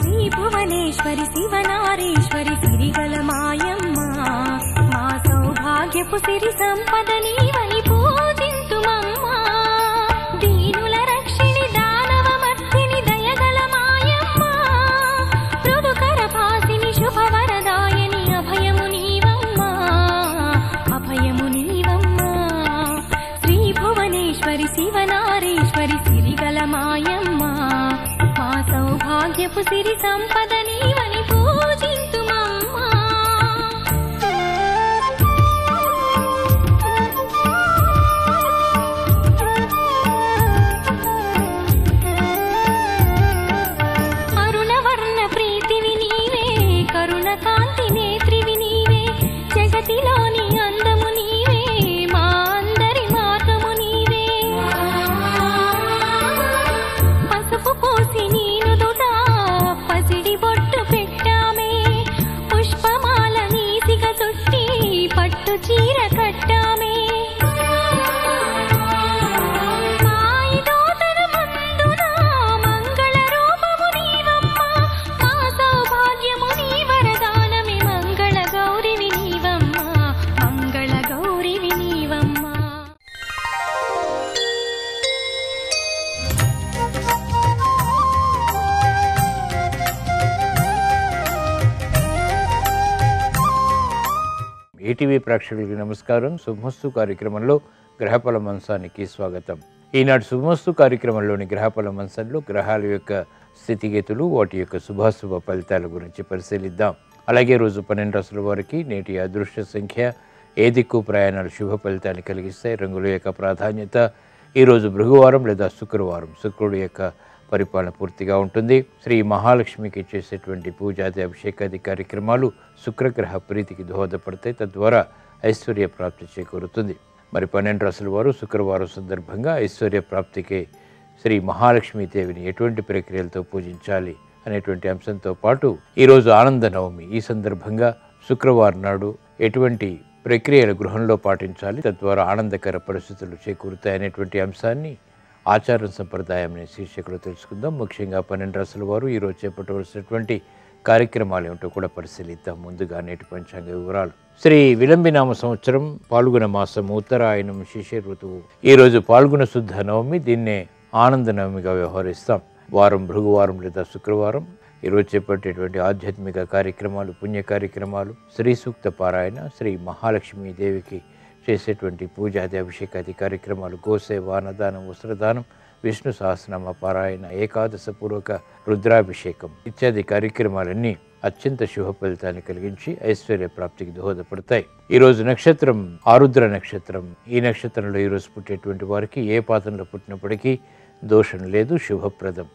శ్రీ భువనేశ్వరి శివనారీశ్వరి సిరిగల మాయమ్మ మా సౌభాగ్యపు సిరి సంపద నీవని పూజింతుమమ్మా దీనుల రక్షిణి దానవమర్దిని దయగల మాయమ్మ మృదుకర భాసిని శుభవరదాయని అభయము నీవమ్మా శ్రీ భువనేశ్వరి శివనారీశ్వరి సిరిగల మాయమ్మ మా సౌభాగ్యపు సిరి సంపద నీవని పూజింతుమమ్మా అరుణవర్ణ ప్రీతివి నీవే కరుణ కాంతి నేత్రివి నీవే జగతిలోని అందము నీవే మా అందరి మార్గము నీవే పసుపు పోసి నీను దుటా పసిడి బొట్టు పెట్టామే పుష్పమాల నీసిగ చుట్టి పట్టు చీర కట్టామే మాయిదోతన ముందున మంగళ రూపము నీవమ్మ మా సౌభాగ్యము నీ వరదానమే మంగళ గౌరివి నీవమ్మ ఈటీవీ ప్రేక్షకులకి నమస్కారం. శుభమస్తు కార్యక్రమంలో గ్రహఫల మంచానికి స్వాగతం. ఈనాడు శుభమస్తు కార్యక్రమంలోని గ్రహఫల మంచంలో గ్రహాల యొక్క స్థితిగతులు వాటి యొక్క శుభాశుభ ఫలితాల గురించి పరిశీలిద్దాం. అలాగే రోజు 12 రాశుల వారికి నేటి అదృష్ట సంఖ్య, ఏ దిక్కు ప్రయాణాలు శుభ ఫలితాన్ని కలిగిస్తాయి, రంగుల యొక్క ప్రాధాన్యత, ఈరోజు భృగువారం లేదా శుక్రవారం, శుక్రుడు యొక్క పరిపాలన పూర్తిగా ఉంటుంది. శ్రీ మహాలక్ష్మికి చేసేటువంటి పూజాది అభిషేకాది కార్యక్రమాలు శుక్రగ్రహ ప్రీతికి దోహదపడతాయి, తద్వారా ఐశ్వర్య ప్రాప్తి చేకూరుతుంది. మరి 12 రాశుల వారు శుక్రవారం సందర్భంగా ఐశ్వర్య ప్రాప్తికి శ్రీ మహాలక్ష్మీదేవిని ఎటువంటి ప్రక్రియలతో పూజించాలి అనేటువంటి అంశంతో పాటు ఈరోజు ఆనంద నవమి, ఈ సందర్భంగా శుక్రవారం నాడు ఎటువంటి ప్రక్రియలు గృహంలో పాటించాలి, తద్వారా ఆనందకర పరిస్థితులు చేకూరుతాయనేటువంటి అంశాన్ని ఆచారం సంప్రదాయం అనే శీర్షికలో తెలుసుకుందాం. ముఖ్యంగా 12 రాశుల వారు ఈరోజు చేపట్టవలసినటువంటి కార్యక్రమాలు ఏమిటో కూడా పరిశీలిద్దాం. ముందుగా నేటి పంచాంగ వివరాలు. శ్రీ విలంబినామ సంవత్సరం పాల్గొన మాసం ఉత్తరాయణం శిశిర ఋతువు. ఈరోజు పాల్గొన శుద్ధ నవమి, దీన్నే ఆనంద నవమిగా వ్యవహరిస్తాం. వారం భృగువారం లేదా శుక్రవారం. ఈరోజు చేపట్టేటువంటి ఆధ్యాత్మిక కార్యక్రమాలు, పుణ్య కార్యక్రమాలు, శ్రీ సూక్త పారాయణ, శ్రీ మహాలక్ష్మీదేవికి చేసేటువంటి పూజాది అభిషేకాది కార్యక్రమాలు, గోసేవ, అన్నదానం, వస్త్రదానం, విష్ణు సహస్రనామ పారాయణ, ఏకాదశ పూర్వక రుద్రాభిషేకం ఇత్యాది కార్యక్రమాలన్నీ అత్యంత శుభ ఫలితాన్ని కలిగించి ఐశ్వర్య ప్రాప్తికి దోహదపడతాయి. ఈరోజు నక్షత్రం ఆరుద్ర నక్షత్రం. ఈ నక్షత్రంలో ఈరోజు పుట్టేటువంటి వారికి ఏ పాదంలో పుట్టినప్పటికీ దోషం లేదు, శుభప్రదం.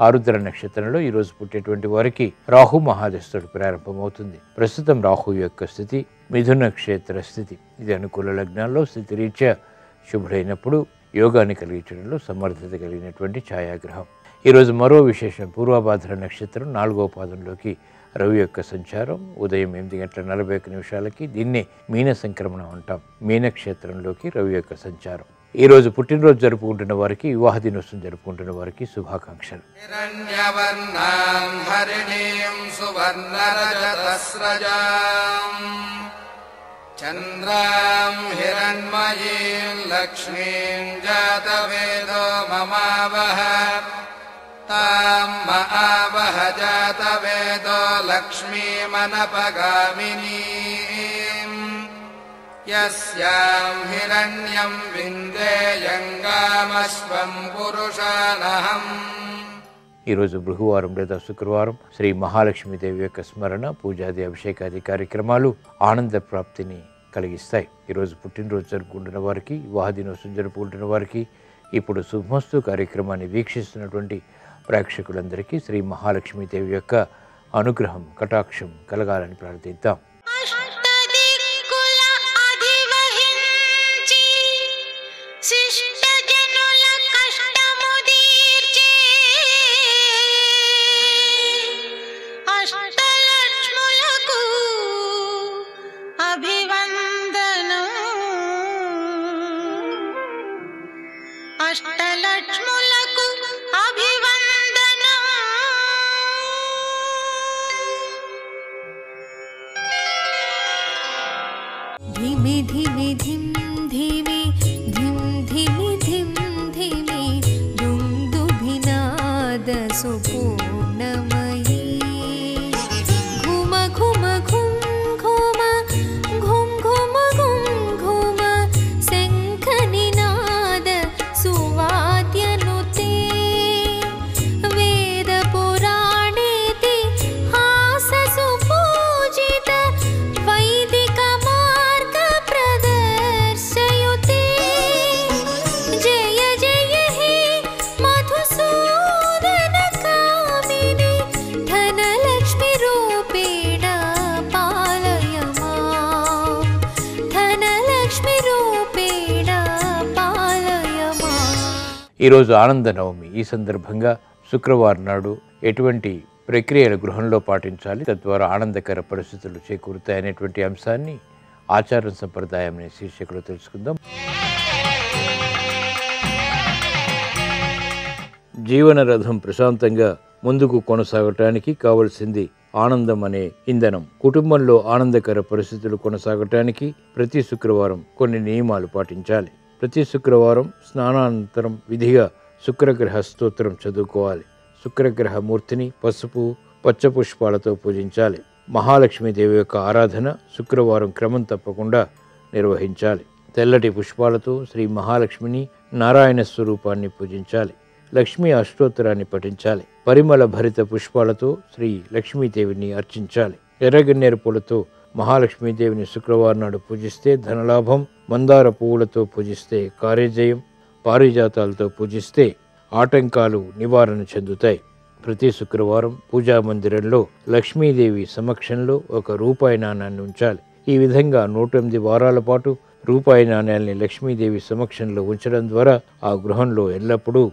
ఆరుద్ర నక్షత్రంలో ఈరోజు పుట్టేటువంటి వారికి రాహు మహాదశుడు ప్రారంభమవుతుంది. ప్రస్తుతం రాహు యొక్క స్థితి మిథున క్షేత్ర స్థితి. ఇది అనుకూల లగ్నాల్లో స్థితిరీత్యా శుభుడైనప్పుడు యోగాన్ని కలిగించడంలో సమర్థత కలిగినటువంటి ఛాయాగ్రహం. ఈరోజు మరో విశేషం, పూర్వభాద్ర నక్షత్రం 4వ పాదంలోకి రవి యొక్క సంచారం ఉదయం 8:41 దీన్నే మీన సంక్రమణం అంటాం. మీనక్షేత్రంలోకి రవి యొక్క సంచారం. ఈరోజు పుట్టినరోజు జరుపుకుంటున్న వారికి, వివాహ దినోత్సవం జరుపుకుంటున్న వారికి శుభాకాంక్షలు. చంద్రాం హిరణ్మయీం లక్ష్మీం జాతవేదో మమావహ తాం మహావహ జాతవేదో లక్ష్మీమనపగామినీం యస్యాం హిరణ్యం విందేయంగామశ్వం పురుషానహం. ఈరోజు భృగువారం లేదా శుక్రవారం. శ్రీ మహాలక్ష్మీదేవి యొక్క స్మరణ, పూజాది అభిషేకాది కార్యక్రమాలు ఆనంద ప్రాప్తిని కలిగిస్తాయి. ఈరోజు పుట్టినరోజు జరుపుకుంటున్న వారికి, వివాహ దినోత్సవం జరుపుకుంటున్న వారికి, ఇప్పుడు శుభమస్తు కార్యక్రమాన్ని వీక్షిస్తున్నటువంటి ప్రేక్షకులందరికీ శ్రీ మహాలక్ష్మీదేవి యొక్క అనుగ్రహం, కటాక్షం కలగాలని ప్రార్థిద్దాం. అష్టలక్ష్ములకు అభివందనం. पूर्णमयी घुम घुम घुम घुम घुम घुम घुम घुम शङ्खनिनाद सुवाद्यनुते वेदपुराणेति हाससुपूजित वैदिकमार्गप्रदर्शयुते जय जय हे मधुसूदनकामिनि धनलक्ष्मीरूपेण पालय मां धनलक्ष्मीरूपेण पालय मां ఈరోజు ఆనంద నవమి. ఈ సందర్భంగా శుక్రవారం నాడు ఎటువంటి ప్రక్రియలు గృహంలో పాటించాలి, తద్వారా ఆనందకర పరిస్థితులు చేకూరుతాయనేటువంటి అంశాన్ని ఆచారం సంప్రదాయం అనే శీర్షికలో తెలుసుకుందాం. జీవన రథం ప్రశాంతంగా ముందుకు కొనసాగటానికి కావలసింది ఆనందం అనే ఇంధనం. కుటుంబంలో ఆనందకర పరిస్థితులు కొనసాగటానికి ప్రతి శుక్రవారం కొన్ని నియమాలు పాటించాలి. ప్రతి శుక్రవారం స్నానానంతరం విధిగా శుక్రగ్రహ స్తోత్రం చదువుకోవాలి. శుక్రగ్రహ మూర్తిని పసుపు పచ్చ పుష్పాలతో పూజించాలి. మహాలక్ష్మీదేవి యొక్క ఆరాధన శుక్రవారం క్రమం తప్పకుండా నిర్వహించాలి. తెల్లటి పుష్పాలతో శ్రీ మహాలక్ష్మిని నారాయణ స్వరూపాన్ని పూజించాలి. లక్ష్మీ అష్టోత్తరాన్ని పఠించాలి. పరిమళ భరిత పుష్పాలతో శ్రీ లక్ష్మీదేవిని అర్చించాలి. ఎర్రగన్నేరు పూలతో మహాలక్ష్మీదేవిని శుక్రవారం నాడు పూజిస్తే ధనలాభం, మందార పువ్వులతో పూజిస్తే కార్యజయం, పారిజాతాలతో పూజిస్తే ఆటంకాలు నివారణ చెందుతాయి. ప్రతి శుక్రవారం పూజా మందిరంలో లక్ష్మీదేవి సమక్షంలో ఒక రూపాయి నాణాన్ని ఉంచాలి. ఈ విధంగా 108 వారాల పాటు రూపాయి నాణ్యాల్ని లక్ష్మీదేవి సమక్షంలో ఉంచడం ద్వారా ఆ గృహంలో ఎల్లప్పుడూ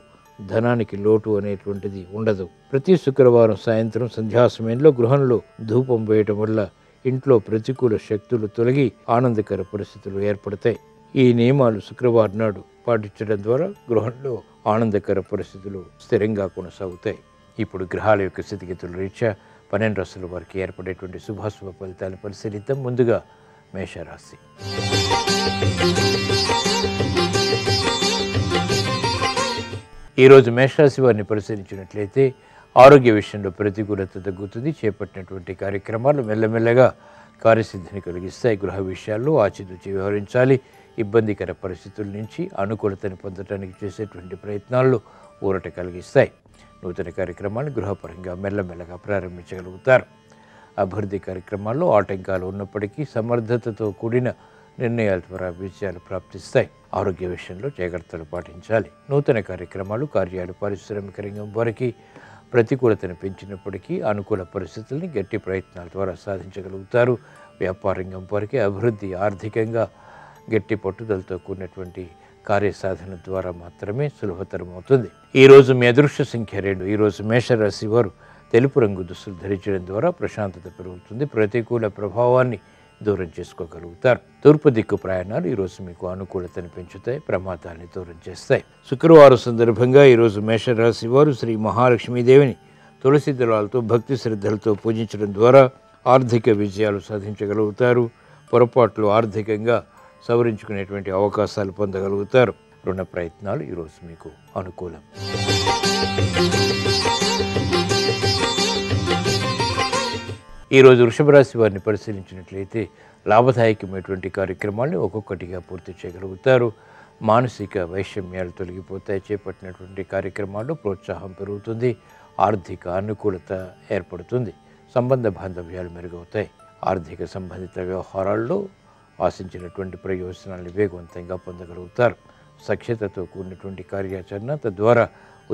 ధనానికి లోటు అనేటువంటిది ఉండదు. ప్రతి శుక్రవారం సాయంత్రం సంధ్యా సమయంలో గృహంలో ధూపం వేయటం వల్ల ఇంట్లో ప్రతికూల శక్తులు తొలగి ఆనందకర పరిస్థితులు ఏర్పడతాయి. ఈ నియమాలు శుక్రవారం నాడు పాటించడం ద్వారా గృహంలో ఆనందకర పరిస్థితులు స్థిరంగా కొనసాగుతాయి. ఇప్పుడు గ్రహాల యొక్క స్థితిగతుల రీత్యా 12 రాశుల వారికి ఏర్పడేటువంటి శుభాశుభ ఫలితాలను పరిశీలిద్దాం. ముందుగా మేషరాశి. ఈరోజు మేషరాశి వారిని పరిశీలించినట్లయితే ఆరోగ్య విషయంలో ప్రతికూలత తగ్గుతుంది. చేపట్టినటువంటి కార్యక్రమాలు మెల్లమెల్లగా కార్యసిద్ధిని కలిగిస్తాయి. గృహ విషయాల్లో ఆచితూచి వ్యవహరించాలి. ఇబ్బందికర పరిస్థితుల నుంచి అనుకూలతను పొందడానికి చేసేటువంటి ప్రయత్నాల్లో ఊరట కలిగిస్తాయి. నూతన కార్యక్రమాన్ని గృహపరంగా మెల్లమెల్లగా ప్రారంభించగలుగుతారు. అభివృద్ధి కార్యక్రమాల్లో ఆటంకాలు ఉన్నప్పటికీ సమర్థతతో కూడిన నిర్ణయాల ద్వారా విజయాలు ప్రాప్తిస్తాయి. ఆరోగ్య విషయంలో జాగ్రత్తలు పాటించాలి. నూతన కార్యక్రమాలు, కార్యాలు పారిశ్రామిక రంగం వారికి ప్రతికూలతను పెంచినప్పటికీ అనుకూల పరిస్థితుల్ని గట్టి ప్రయత్నాల ద్వారా సాధించగలుగుతారు. వ్యాపార రంగం వారికి అభివృద్ధి ఆర్థికంగా గట్టి పట్టుదలతో కూడినటువంటి కార్యసాధన ద్వారా మాత్రమే సులభతరం అవుతుంది. ఈరోజు మీ అదృష్ట సంఖ్య 2. ఈరోజు మేషరాశి వారు తెలుపు రంగు దుస్తులు ధరించడం ద్వారా ప్రశాంతత పెరుగుతుంది. ప్రతికూల ప్రభావాన్ని దూరం చేసుకోగలుగుతారు. తూర్పు దిక్కు ప్రయాణాలు ఈరోజు మీకు అనుకూలతను పెంచుతాయి, ప్రమాదాన్ని దూరం చేస్తాయి. శుక్రవారం సందర్భంగా ఈరోజు మేషరాశి వారు శ్రీ మహాలక్ష్మీదేవిని తులసి దళాలతో భక్తి శ్రద్ధలతో పూజించడం ద్వారా ఆర్థిక విజయాలు సాధించగలుగుతారు. పొరపాట్లు ఆర్థికంగా సవరించుకునేటువంటి అవకాశాలు పొందగలుగుతారు. రుణ ప్రయత్నాలు ఈరోజు మీకు అనుకూలం. ఈరోజు వృషభ రాశి వారిని పరిశీలించినట్లయితే లాభదాయకమైనటువంటి కార్యక్రమాలను ఒక్కొక్కటిగా పూర్తి చేయగలుగుతారు. మానసిక వైషమ్యాలు తొలగిపోతాయి. చేపట్టినటువంటి కార్యక్రమాల్లో ప్రోత్సాహం పెరుగుతుంది. ఆర్థిక అనుకూలత ఏర్పడుతుంది. సంబంధ బాంధవ్యాలు మెరుగవుతాయి. ఆర్థిక సంబంధిత వ్యవహారాల్లో ఆశించినటువంటి ప్రయోజనాలను వేగవంతంగా పొందగలుగుతారు. సఖ్యతతో కూడినటువంటి కార్యాచరణ తద్వారా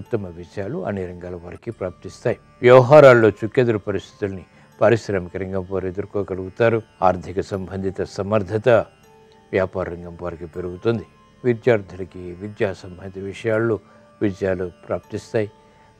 ఉత్తమ విజయాలు అన్ని రంగాల వారికి ప్రాప్తిస్తాయి. వ్యవహారాల్లో చుక్కెదురు పరిస్థితుల్ని పారిశ్రామిక రంగం వారు ఎదుర్కోగలుగుతారు. ఆర్థిక సంబంధిత సమర్థత వ్యాపార రంగం వారికి పెరుగుతుంది. విద్యార్థులకి విద్యా సంబంధిత విషయాల్లో విజయాలు ప్రాప్తిస్తాయి.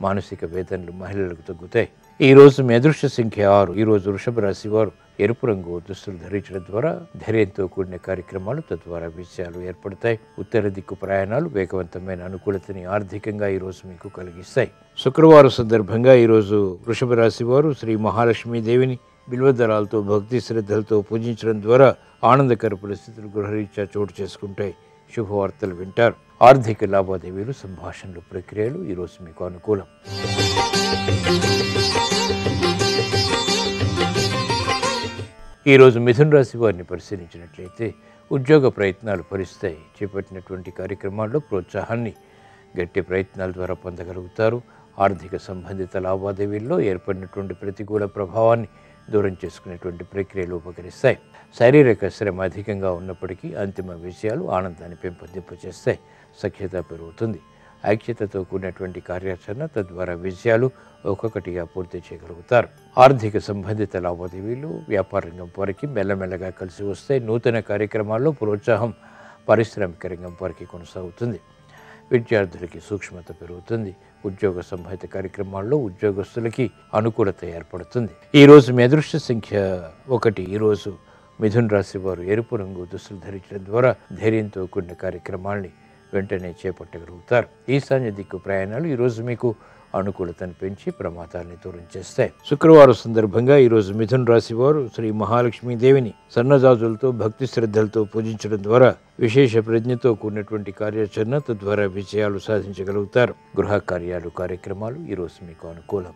మానసిక వేదనలు మహిళలకు తగ్గుతాయి. ఈరోజు మీ అదృష్ట సంఖ్య 6. ఈరోజు వృషభ రాశి వారు ఎరుపు రంగు దుస్తులు ధరించడం ద్వారా ధైర్యంతో కూడిన కార్యక్రమాలు తద్వారా విజయాలు ఏర్పడతాయి. ఉత్తర దిక్కు ప్రయాణాలు వేగవంతమైన అనుకూలతని ఆర్థికంగా ఈరోజు మీకు కలిగిస్తాయి. శుక్రవారం సందర్భంగా ఈరోజు వృషభ రాశి వారు శ్రీ మహాలక్ష్మీదేవిని బిల్వదళాలతో భక్తి శ్రద్ధలతో పూజించడం ద్వారా ఆనందకర పరిస్థితులు గృహరీత్యా చోటు చేసుకుంటాయి. శుభవార్తలు వింటారు. ఆర్థిక లావాదేవీలు, సంభాషణలు, ప్రక్రియలు ఈరోజు మీకు అనుకూలం. ఈరోజు మిథున రాశి వారిని పరిశీలించినట్లయితే ఉద్యోగ ప్రయత్నాలు ఫలిస్తాయి. చేపట్టినటువంటి కార్యక్రమాల్లో ప్రోత్సాహాన్ని గట్టి ప్రయత్నాల ద్వారా పొందగలుగుతారు. ఆర్థిక సంబంధిత లావాదేవీల్లో ఏర్పడినటువంటి ప్రతికూల ప్రభావాన్ని దూరం చేసుకునేటువంటి ప్రక్రియలు ఉపకరిస్తాయి. శారీరక శ్రమ అధికంగా ఉన్నప్పటికీ అంతిమ విషయాలు ఆనందాన్ని పెంపొందింపచేస్తాయి. సఖ్యత పెరుగుతుంది. ఐక్యతతో కూడినటువంటి కార్యాచరణ తద్వారా విజయాలు ఒక్కొక్కటిగా పూర్తి చేయగలుగుతారు. ఆర్థిక సంబంధిత లావాదేవీలు వ్యాపార రంగం వారికి మెల్లమెల్లగా కలిసి వస్తాయి. నూతన కార్యక్రమాల్లో ప్రోత్సాహం పారిశ్రామిక రంగం వారికి కొనసాగుతుంది. విద్యార్థులకి సూక్ష్మత పెరుగుతుంది. ఉద్యోగ సంబంధిత కార్యక్రమాల్లో ఉద్యోగస్తులకి అనుకూలత ఏర్పడుతుంది. ఈరోజు మీ అదృష్ట సంఖ్య 1. ఈరోజు మిథున రాశి వారు ఎరుపు రంగు దుస్తులు ధరించడం ద్వారా ధైర్యంతో కూడిన కార్యక్రమాల్ని వెంటనే చేపట్టగలుగుతారు. ఈశాన్య దిక్కు ప్రయాణాలు ఈరోజు మీకు అనుకూలతను పెంచి ప్రమాదాలని దూరం చేస్తాయి. శుక్రవారం సందర్భంగా ఈరోజు మిథున రాశి వారు శ్రీ మహాలక్ష్మీదేవిని సన్నజాజులతో భక్తి శ్రద్ధలతో పూజించడం ద్వారా విశేష ప్రజ్ఞతో కూడినటువంటి కార్యాచరణ తద్వారా విజయాలు సాధించగలుగుతారు. గృహ కార్యాలు, కార్యక్రమాలు ఈరోజు మీకు అనుకూలం.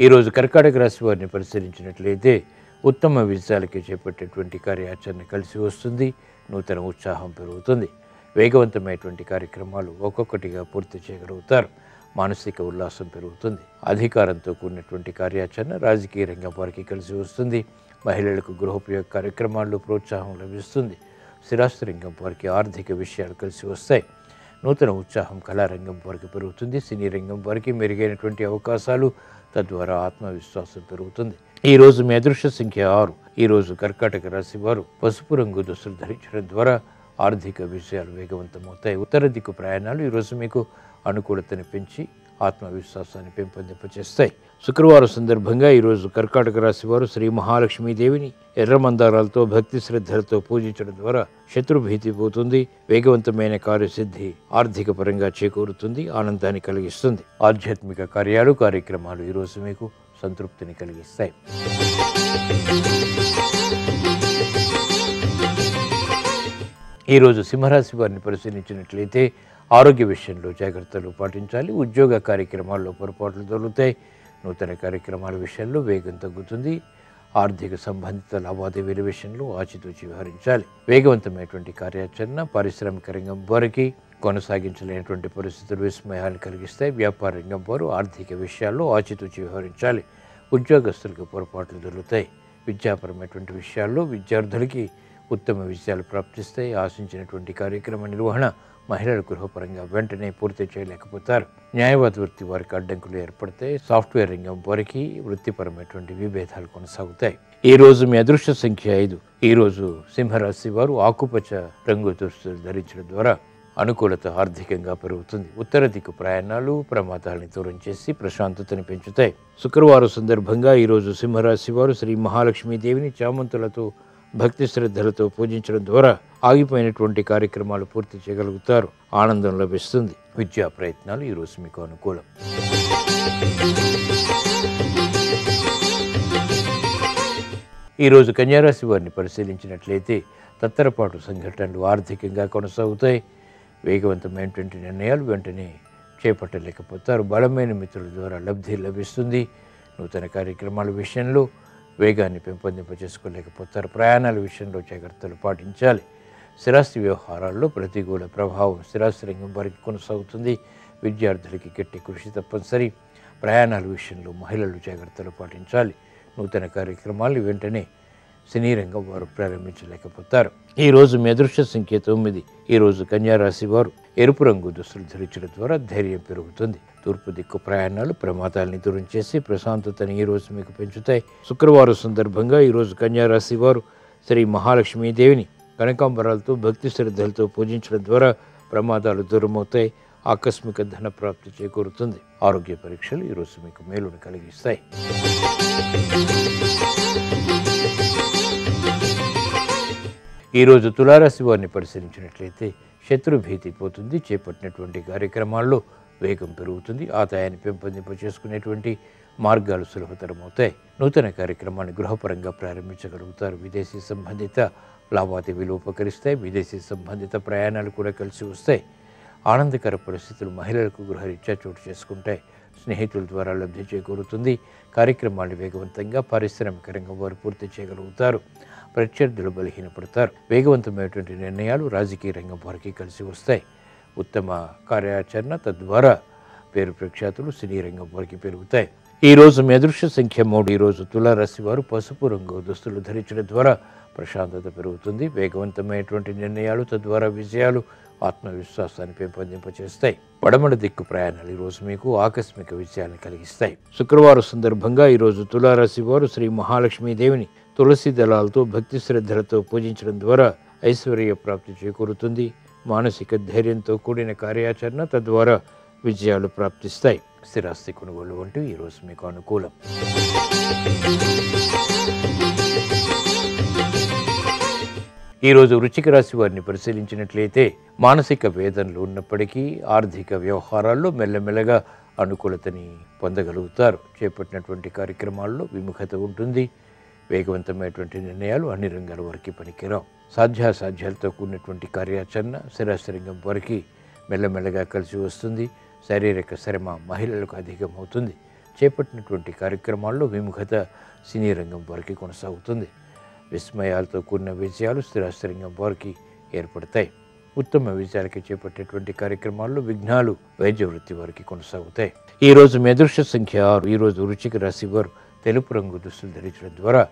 ఈరోజు కర్కాటక రాశి వారిని పరిశీలించినట్లయితే ఉత్తమ విజయాలకి చేపట్టేటువంటి కార్యాచరణ కలిసి వస్తుంది. నూతన ఉత్సాహం పెరుగుతుంది. వేగవంతమైనటువంటి కార్యక్రమాలు ఒక్కొక్కటిగా పూర్తి చేయగలుగుతారు. మానసిక ఉల్లాసం పెరుగుతుంది. అధికారంతో కూడినటువంటి కార్యాచరణ రాజకీయ రంగం వారికి కలిసి వస్తుంది. మహిళలకు గృహోపయోగ కార్యక్రమాల్లో ప్రోత్సాహం లభిస్తుంది. స్థిరాస్తి రంగం వారికి ఆర్థిక విషయాలు కలిసి వస్తాయి. నూతన ఉత్సాహం కళారంగం వారికి పెరుగుతుంది. సినీ రంగం వారికి మెరుగైనటువంటి అవకాశాలు, తద్వారా ఆత్మవిశ్వాసం పెరుగుతుంది. ఈరోజు మీ అదృష్ట సంఖ్య 6. ఈరోజు కర్కాటక రాశి వారు పసుపు రంగు దుస్తులు ధరించడం ద్వారా ఆర్థిక విషయాలు వేగవంతమవుతాయి. ఉత్తర దిక్కు ప్రయాణాలు ఈరోజు మీకు అనుకూలతను పెంచి ఆత్మవిశ్వాసాన్ని పెంపొందింపచేస్తాయి. శుక్రవారం సందర్భంగా ఈరోజు కర్కాటక రాశి వారు శ్రీ మహాలక్ష్మీదేవిని ఎర్ర మందారాలతో భక్తి శ్రద్ధలతో పూజించడం ద్వారా శత్రుభీతి పోతుంది. వేగవంతమైన కార్యసిద్ధి ఆర్థిక పరంగా చేకూరుతుంది. ఆనందాన్ని కలిగిస్తుంది. ఆధ్యాత్మిక కార్యాలు, కార్యక్రమాలు ఈరోజు మీకు సంతృప్తిని కలిగిస్తాయి. ఈరోజు సింహరాశి వారిని పరిశీలించినట్లయితే ఆరోగ్య విషయంలో జాగ్రత్తలు పాటించాలి. ఉద్యోగ కార్యక్రమాల్లో పొరపాట్లు దొరుకుతాయి. నూతన కార్యక్రమాల విషయంలో వేగం తగ్గుతుంది. ఆర్థిక సంబంధిత లావాదేవీల విషయంలో ఆచితూచి వ్యవహరించాలి. వేగవంతమైనటువంటి కార్యాచరణ పారిశ్రామిక రంగం వారికి కొనసాగించలేనటువంటి పరిస్థితులు విస్మయాన్ని కలిగిస్తాయి. వ్యాపార రంగం వారు ఆర్థిక విషయాల్లో ఆచితూచి వ్యవహరించాలి. ఉద్యోగస్తులకు పొరపాట్లు దొరుకుతాయి. విద్యాపరమైనటువంటి విషయాల్లో విద్యార్థులకి ఉత్తమ విజయాలు ప్రాప్తిస్తాయి. ఆశించినటువంటి కార్యక్రమ నిర్వహణ మహిళల గృహపరంగా వెంటనే పూర్తి చేయలేకపోతారు. న్యాయవాద వృత్తి వారికి అడ్డంకులు ఏర్పడతాయి. సాఫ్ట్వేర్ రంగం వారికి వృత్తిపరమైనటువంటి విభేదాలు కొనసాగుతాయి. ఈ రోజు మీ అదృష్ట సంఖ్య 5. ఈరోజు సింహరాశి వారు ఆకుపచ్చ రంగు దుస్తులు ధరించడం ద్వారా అనుకూలత ఆర్థికంగా పెరుగుతుంది. ఉత్తర దిక్కు ప్రయాణాలు ప్రమాదాలను దూరం చేసి ప్రశాంతతను పెంచుతాయి. శుక్రవారం సందర్భంగా ఈరోజు సింహరాశి వారు శ్రీ మహాలక్ష్మీదేవిని చామంతులతో భక్తి శ్రద్ధలతో పూజించడం ద్వారా ఆగిపోయినటువంటి కార్యక్రమాలు పూర్తి చేయగలుగుతారు. ఆనందం లభిస్తుంది. విద్యా ప్రయత్నాలు ఈరోజు మీకు అనుకూలం. ఈరోజు కన్యారాశి వారిని పరిశీలించినట్లయితే తత్తరపాటు సంఘటనలు ఆర్థికంగా కొనసాగుతాయి. వేగవంతమైనటువంటి నిర్ణయాలు వెంటనే చేపట్టలేకపోతారు. బలమైన మిత్రుల ద్వారా లబ్ధి లభిస్తుంది. నూతన కార్యక్రమాల విషయంలో వేగాన్ని పెంపొందింపచేసుకోలేకపోతారు. ప్రయాణాల విషయంలో జాగ్రత్తలు పాటించాలి. స్థిరాస్తి వ్యవహారాల్లో ప్రతికూల ప్రభావం స్థిరాస్తి రంగం వారికి కొనసాగుతుంది. విద్యార్థులకి గట్టి కృషి తప్పనిసరి. ప్రయాణాల విషయంలో మహిళలు జాగ్రత్తలు పాటించాలి. నూతన కార్యక్రమాలు వెంటనే సినీ రంగం వారు ప్రారంభించలేకపోతారు. ఈరోజు మీ అదృష్ట సంఖ్య 9. ఈరోజు కన్యారాశి వారు ఎరుపు రంగు దుస్తులు ధరించడం ద్వారా ధైర్యం పెరుగుతుంది. తూర్పు దిక్కు ప్రయాణాలు ప్రమాదాలని దూరం చేసి ప్రశాంతతని ఈరోజు మీకు పెంచుతాయి. శుక్రవారం సందర్భంగా ఈరోజు కన్యారాశి వారు శ్రీ మహాలక్ష్మీదేవిని కనకాంబరాలతో భక్తి శ్రద్ధలతో పూజించడం ద్వారా ప్రమాదాలు దూరమవుతాయి. ఆకస్మిక ధన ప్రాప్తి చేకూరుతుంది. ఆరోగ్య పరీక్షలు ఈరోజు మీకు మేలును కలిగిస్తాయి. ఈరోజు తులారాశి వారిని పరిశీలించినట్లయితే శత్రుభీతి పోతుంది. చేపట్టినటువంటి కార్యక్రమాల్లో వేగం పెరుగుతుంది. ఆదాయాన్ని పెంపొందింప చేసుకునేటువంటి మార్గాలు సులభతరమవుతాయి. నూతన కార్యక్రమాన్ని గృహపరంగా ప్రారంభించగలుగుతారు. విదేశీ సంబంధిత లావాదేవీలు ఉపకరిస్తాయి. విదేశీ సంబంధిత ప్రయాణాలు కూడా కలిసి వస్తాయి. ఆనందకర పరిస్థితులు మహిళలకు గృహరీత్యా చోటు చేసుకుంటాయి. స్నేహితుల ద్వారా లబ్ధి చేకూరుతుంది. కార్యక్రమాలు వేగవంతంగా పారిశ్రామిక రంగం వారు పూర్తి చేయగలుగుతారు. ప్రత్యర్థులు బలహీనపడతారు. వేగవంతమైనటువంటి నిర్ణయాలు రాజకీయ రంగం వారికి కలిసి వస్తాయి. ఉత్తమ కార్యాచరణ తద్వారా పేరు ప్రఖ్యాతులు సినీ రంగం వారికి పెరుగుతాయి. ఈరోజు మీ అదృష్ట సంఖ్య 3. ఈరోజు తులారాశి వారు పసుపు రంగు దుస్తులు ధరించడం ద్వారా ప్రశాంతత పెరుగుతుంది. వేగవంతమైనటువంటి నిర్ణయాలు తద్వారా విజయాలు ఆత్మవిశ్వాసాన్ని పెంపొందింపచేస్తాయి. పడమర దిక్కు ప్రయాణాలు ఈరోజు మీకు ఆకస్మిక విజయాన్ని కలిగిస్తాయి. శుక్రవారం సందర్భంగా ఈరోజు తులారాశి వారు శ్రీ మహాలక్ష్మీదేవిని తులసి దళాలతో భక్తి శ్రద్ధలతో పూజించడం ద్వారా ఐశ్వర్య ప్రాప్తి చేకూరుతుంది. మానసిక ధైర్యంతో కూడిన కార్యాచరణ తద్వారా విజయాలు ప్రాప్తిస్తాయి. స్థిరాస్తి కొనుగోలు వంటివి ఈరోజు మీకు అనుకూలం. ఈరోజు వృశ్చిక రాశి వారిని పరిశీలించినట్లయితే మానసిక వేదనలు ఉన్నప్పటికీ ఆర్థిక వ్యవహారాల్లో మెల్లమెల్లగా అనుకూలతని పొందగలుగుతారు. చేపట్టినటువంటి కార్యక్రమాల్లో విముఖత ఉంటుంది. వేగవంతమైనటువంటి నిర్ణయాలు అన్ని రంగాల వారికి పనికిరావు. సాధ్యాసాధ్యాలతో కూడినటువంటి కార్యాచరణ స్థిరాస్తిరంగం వారికి మెల్లమెల్లగా కలిసి వస్తుంది. శారీరక శ్రమ మహిళలకు అధికమవుతుంది. చేపట్టినటువంటి కార్యక్రమాల్లో విముఖత సినీ రంగం వారికి కొనసాగుతుంది. విస్మయాలతో కూడిన విజయాలు స్థిరాస్తిరంగం వారికి ఏర్పడతాయి. ఉత్తమ విజయాలకి చేపట్టేటువంటి కార్యక్రమాల్లో విఘ్నాలు వైద్య వృత్తి వారికి కొనసాగుతాయి. ఈరోజు మీ అదృష్ట సంఖ్య 6. ఈరోజు వృశ్చిక రాశి వారు తెలుపు రంగు దుస్తులు ధరించడం ద్వారా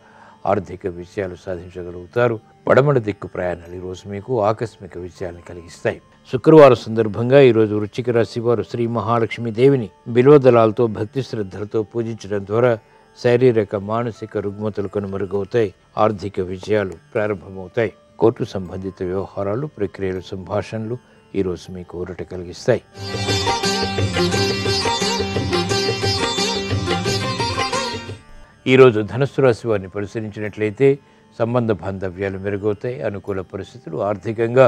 ఆర్థిక విజయాలు సాధించగలుగుతారు. పడమర దిక్కు ప్రయాణాలు ఈరోజు మీకు ఆకస్మిక విజయాలను కలిగిస్తాయి. శుక్రవారం సందర్భంగా ఈరోజు వృశ్చిక రాశి వారు శ్రీ మహాలక్ష్మీదేవిని బిల్వదళాలతో భక్తి శ్రద్ధలతో పూజించడం ద్వారా శారీరక మానసిక రుగ్మతలు కనుమరుగవుతాయి. ఆర్థిక విజయాలు ప్రారంభమవుతాయి. కోర్టు సంబంధిత వ్యవహారాలు ప్రక్రియలు సంభాషణలు ఈరోజు మీకు ఊరట కలిగిస్తాయి. ఈరోజు ధనుస్సు రాశి వారిని పరిశీలించినట్లయితే సంబంధ బాంధవ్యాలు మెరుగవుతాయి. అనుకూల పరిస్థితులు ఆర్థికంగా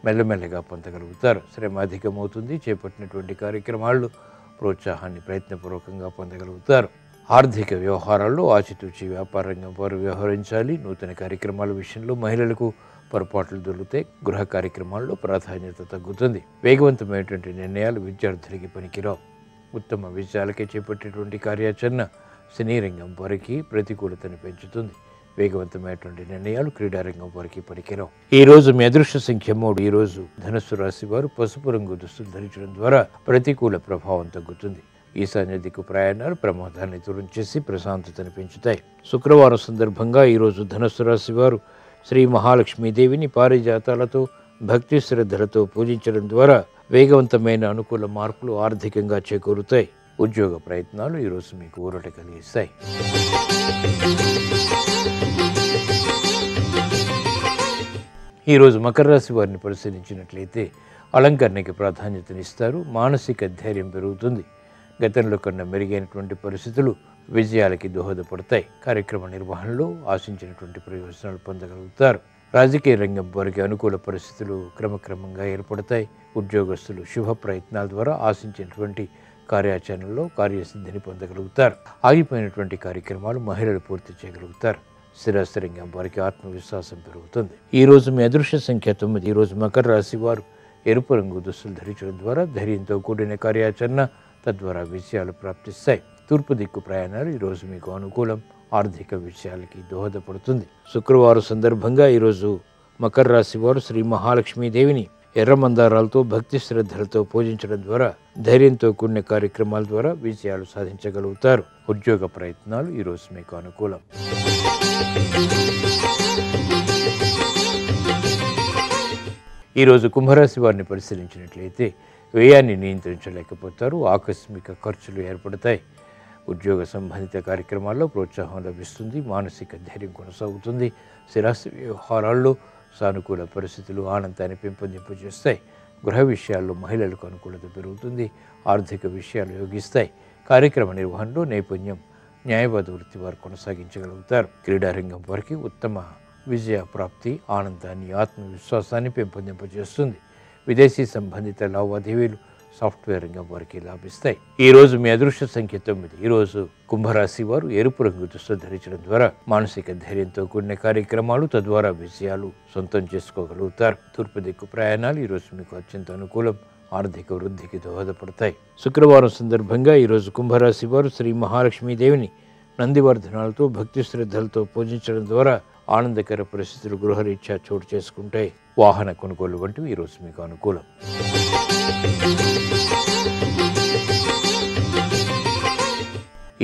మెల్లమెల్లగా పొందగలుగుతారు. శ్రమ అధికమవుతుంది. చేపట్టినటువంటి కార్యక్రమాల్లో ప్రోత్సాహాన్ని ప్రయత్నపూర్వకంగా పొందగలుగుతారు. ఆర్థిక వ్యవహారాల్లో ఆచితూచి వ్యాపార రంగం వారు వ్యవహరించాలి. నూతన కార్యక్రమాల విషయంలో మహిళలకు పొరపాట్లు దొరుకుతాయి. గృహ కార్యక్రమాల్లో ప్రాధాన్యత తగ్గుతుంది. వేగవంతమైనటువంటి నిర్ణయాలు విద్యార్థులకి పనికిరావు. ఉత్తమ విజయాలకే చేపట్టేటువంటి కార్యాచరణ సినీ రంగం వారికి ప్రతికూలతను పెంచుతుంది. వేగవంతమైనటువంటి నిర్ణయాలు క్రీడారంగం వారికి పనికిరావు. ఈరోజు మీ అదృష్ట సంఖ్య 3. ఈరోజు ధనుస్సు రాశి వారు పసుపు రంగు దుస్తులు ధరించడం ద్వారా ప్రతికూల ప్రభావం తగ్గుతుంది. ఈశాన్య దిక్కు ప్రయాణాలు ప్రమాదాన్ని దూరం చేసి ప్రశాంతతను పెంచుతాయి. శుక్రవారం సందర్భంగా ఈరోజు ధనుస్సు రాశి వారు శ్రీ మహాలక్ష్మీదేవిని పారిజాతాలతో భక్తి శ్రద్ధలతో పూజించడం ద్వారా వేగవంతమైన అనుకూల మార్పులు ఆర్థికంగా చేకూరుతాయి. ఉద్యోగ ప్రయత్నాలు ఈరోజు మీకు ఊరట కలిగిస్తాయి. ఈరోజు మకర రాశి వారిని పరిశీలించినట్లయితే అలంకరణకి ప్రాధాన్యతనిస్తారు. మానసిక ధైర్యం పెరుగుతుంది. గతంలో కన్నా మెరుగైనటువంటి పరిస్థితులు విజయాలకి దోహదపడతాయి. కార్యక్రమ నిర్వహణలో ఆశించినటువంటి ప్రయోజనాలు పొందగలుగుతారు. రాజకీయ రంగం వారికి అనుకూల పరిస్థితులు క్రమక్రమంగా ఏర్పడతాయి. ఉద్యోగస్తులు శుభ ప్రయత్నాల ద్వారా ఆశించినటువంటి కార్యాచరణలో కార్యసిద్ధిని పొందగలుగుతారు. ఆగిపోయినటువంటి కార్యక్రమాలు మహిళలు పూర్తి చేయగలుగుతారు. స్థిరాస్తి రంగం వారికి ఆత్మవిశ్వాసం పెరుగుతుంది. ఈరోజు మీ అదృష్ట సంఖ్య 9. ఈరోజు మకర రాశి వారు ఎరుపు రంగు దుస్తులు ధరించడం ద్వారా ధైర్యంతో కూడిన కార్యాచరణ తద్వారా విజయాలు ప్రాప్తిస్తాయి. తూర్పు దిక్కు ప్రయాణాలు ఈరోజు మీకు అనుకూలం. ఆర్థిక విషయాలకి దోహదపడుతుంది. శుక్రవారం సందర్భంగా ఈరోజు మకర రాశి వారు శ్రీ మహాలక్ష్మీదేవిని ఎర్ర మందారాలతో భక్తి శ్రద్ధలతో పూజించడం ద్వారా ధైర్యంతో కూడిన కార్యక్రమాల ద్వారా విజయాలు సాధించగలుగుతారు. ఉద్యోగ ప్రయత్నాలు ఈరోజు మీకు అనుకూలం. ఈరోజు కుంభరాశి వారిని పరిశీలించినట్లయితే వ్యయాన్ని నియంత్రించలేకపోతారు. ఆకస్మిక ఖర్చులు ఏర్పడతాయి. ఉద్యోగ సంబంధిత కార్యక్రమాల్లో ప్రోత్సాహం లభిస్తుంది. మానసిక ధైర్యం కొనసాగుతుంది. స్థిరాస్తి వ్యవహారాల్లో సానుకూల పరిస్థితులు ఆనందాన్ని పెంపొందింపజేస్తాయి. గృహ విషయాల్లో మహిళలకు అనుకూలత పెరుగుతుంది. ఆర్థిక విషయాలు యోగిస్తాయి. కార్యక్రమ నిర్వహణలో నైపుణ్యం న్యాయవాద వృత్తి వారు కొనసాగించగలుగుతారు. క్రీడారంగం వారికి ఉత్తమ విజయ ప్రాప్తి ఆనందాన్ని ఆత్మవిశ్వాసాన్ని పెంపొందింపజేస్తుంది. విదేశీ సంబంధిత లావాదేవీలు సాఫ్ట్వేర్ రంగం వారికి లాభిస్తాయి. ఈ రోజు మీ అదృష్ట సంఖ్య 9. ఈ రోజు కుంభరాశి వారు ఎరుపు రంగు దుస్తులు ధరించడం ద్వారా మానసిక ధైర్యంతో కూడిన కార్యక్రమాలు తద్వారా విజయాలు సొంతం చేసుకోగలుగుతారు. తూర్పు దిక్కు ప్రయాణాలు ఈ రోజు మీకు అత్యంత అనుకూలం. ఆర్థిక వృద్ధికి దోహదపడతాయి. శుక్రవారం సందర్భంగా ఈరోజు కుంభరాశి వారు శ్రీ మహాలక్ష్మీదేవిని నందివర్ధనాలతో భక్తి శ్రద్ధలతో పూజించడం ద్వారా ఆనందకర పరిస్థితులు గృహరీత్యా చోటు చేసుకుంటాయి. వాహన కొనుగోలు వంటివి ఈరోజు మీకు అనుకూలం.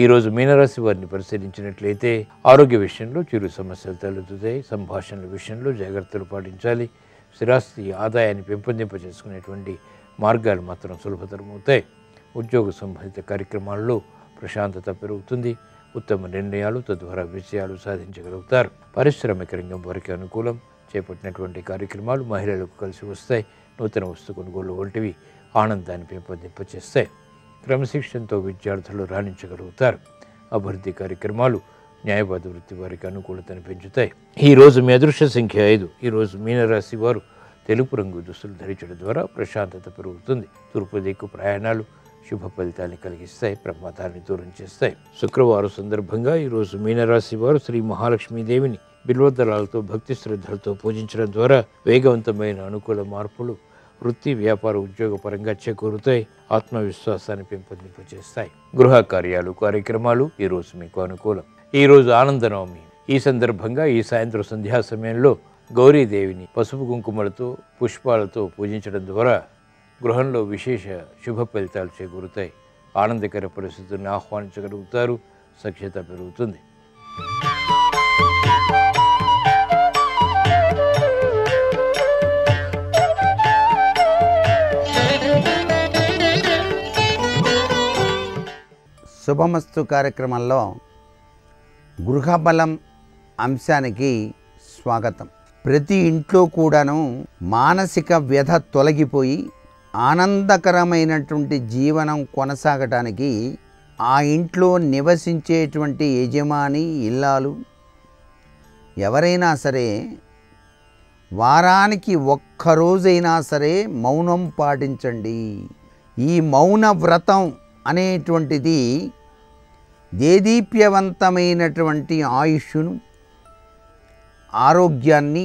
ఈరోజు మీనరాశి వారిని పరిశీలించినట్లయితే ఆరోగ్య విషయంలో చిరు సమస్యలు తలెత్తుతాయి. సంభాషణల విషయంలో జాగ్రత్తలు పాటించాలి. స్థిరాస్తి ఆదాయాన్ని పెంపొందింపజేసుకునేటువంటి మార్గాలు మాత్రం సులభతరమవుతాయి. ఉద్యోగ సంబంధిత కార్యక్రమాల్లో ప్రశాంతత పెరుగుతుంది. ఉత్తమ నిర్ణయాలు తద్వారా విజయాలు సాధించగలుగుతారు. పారిశ్రామిక రంగం వారికి అనుకూలం. చేపట్టినటువంటి కార్యక్రమాలు మహిళలకు కలిసి వస్తాయి. నూతన వస్తు కొనుగోలు వంటివి ఆనందాన్ని పెంపొందింపచేస్తాయి. క్రమశిక్షణతో విద్యార్థులు రాణించగలుగుతారు. అభివృద్ధి కార్యక్రమాలు న్యాయవాద వృత్తి వారికి అనుకూలతను పెంచుతాయి. ఈరోజు మీ అదృష్ట సంఖ్య 5. ఈరోజు మీనరాశి వారు తెలుపు రంగు దుస్తులు ధరించడం ద్వారా ప్రశాంతత పెరుగుతుంది. తూర్పు దిక్కు ప్రయాణాలు శుభ ఫలితాన్ని కలిగిస్తాయి. ప్రమాదాన్ని దూరం చేస్తాయి. శుక్రవారం సందర్భంగా ఈరోజు మీనరాశి వారు శ్రీ మహాలక్ష్మీదేవిని బిల్వదళాలతో భక్తి శ్రద్ధలతో పూజించడం ద్వారా వేగవంతమైన అనుకూల మార్పులు వృత్తి వ్యాపార ఉద్యోగ పరంగా చేకూరుతాయి. ఆత్మవిశ్వాసాన్ని పెంపొందింపజేస్తాయి. గృహ కార్యాలు కార్యక్రమాలు ఈరోజు మీకు అనుకూలం. ఈరోజు ఆనందనవమి. ఈ సందర్భంగా ఈ సాయంత్రం సంధ్యా సమయంలో గౌరీదేవిని పసుపు కుంకుమలతో పుష్పాలతో పూజించడం ద్వారా గృహంలో విశేష శుభ ఫలితాలు చేకూరుతాయి. ఆనందకర పరిస్థితులను ఆహ్వానించగలుగుతారు. సఖ్యత పెరుగుతుంది. శుభమస్తు కార్యక్రమంలో గృహబలం అంశానికి స్వాగతం. ప్రతి ఇంట్లో కూడాను మానసిక వ్యధ తొలగిపోయి ఆనందకరమైనటువంటి జీవనం కొనసాగటానికి ఆ ఇంట్లో నివసించేటువంటి యజమాని ఇల్లాలు ఎవరైనా సరే వారానికి ఒక్కరోజైనా సరే మౌనం పాటించండి. ఈ మౌన వ్రతం అనేటువంటిది దేదీప్యవంతమైనటువంటి ఆయుష్ను, ఆరోగ్యాన్ని,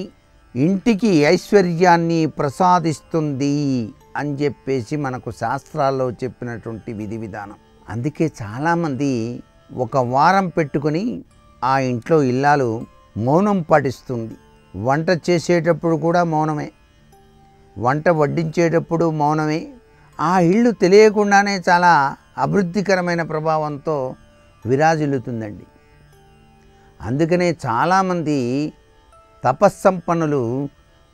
ఇంటికి ఐశ్వర్యాన్ని ప్రసాదిస్తుంది అని చెప్పేసి మనకు శాస్త్రాల్లో చెప్పినటువంటి విధి విధానం. అందుకే చాలామంది ఒక వారం పెట్టుకొని ఆ ఇంట్లో ఇల్లాలు మౌనం పాటిస్తుంది. వంట చేసేటప్పుడు కూడా మౌనమే, వంట వడ్డించేటప్పుడు మౌనమే. ఆ ఇల్లు తెలియకుండానే చాలా అభివృద్ధికరమైన ప్రభావంతో విరాజిల్లుతుందండి. అందుకనే చాలామంది తపస్సంపన్నులు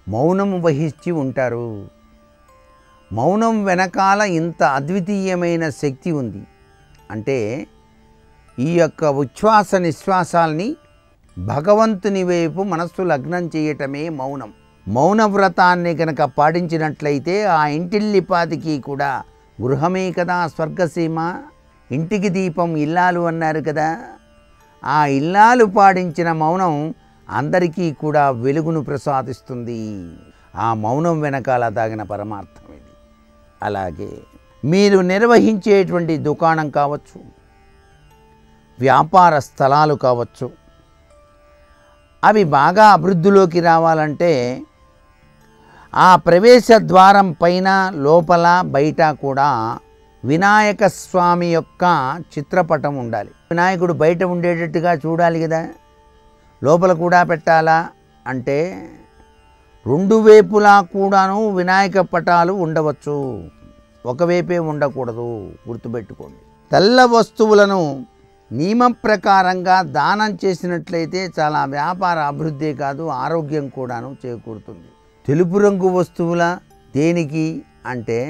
మౌనం వహించి ఉంటారు. మౌనం వెనకాల ఇంత అద్వితీయమైన శక్తి ఉంది. అంటే ఈ యొక్క ఉచ్ఛ్వాస నిశ్వాసాల్ని భగవంతుని వైపు మనస్సు లగ్నం చేయటమే మౌనం. మౌన వ్రతాన్ని కనుక పాటించినట్లయితే ఆ ఇంటిల్లిపాదికి కూడా గృహమే కదా స్వర్గసీమ, ఇంటికి దీపం ఇల్లాలు అన్నారు కదా. ఆ ఇల్లాలు పాటించిన మౌనం అందరికీ కూడా వెలుగును ప్రసాదిస్తుంది. ఆ మౌనం వెనకాల దాగిన పరమార్థం ఇది. అలాగే మీరు నిర్వహించేటువంటి దుకాణం కావచ్చు, వ్యాపార స్థలాలు కావచ్చు, అవి బాగా అభివృద్ధిలోకి రావాలంటే ఆ ప్రవేశ ద్వారం పైన లోపల బయట కూడా వినాయక స్వామి యొక్క చిత్రపటం ఉండాలి. వినాయకుడు బయట ఉండేటట్టుగా చూడాలి కదా, లోపల కూడా పెట్టాలా అంటే రెండు వైపులా కూడాను వినాయక పటాలు ఉండవచ్చు, ఒకవైపే ఉండకూడదు, గుర్తుపెట్టుకోండి. తెల్ల వస్తువులను నియమం ప్రకారంగా దానం చేసినట్లయితే చాలా వ్యాపార అభివృద్ధి కాదు ఆరోగ్యం కూడాను చేకూరుతుంది. తెలుపు రంగు వస్తువుల దేనికి అంటే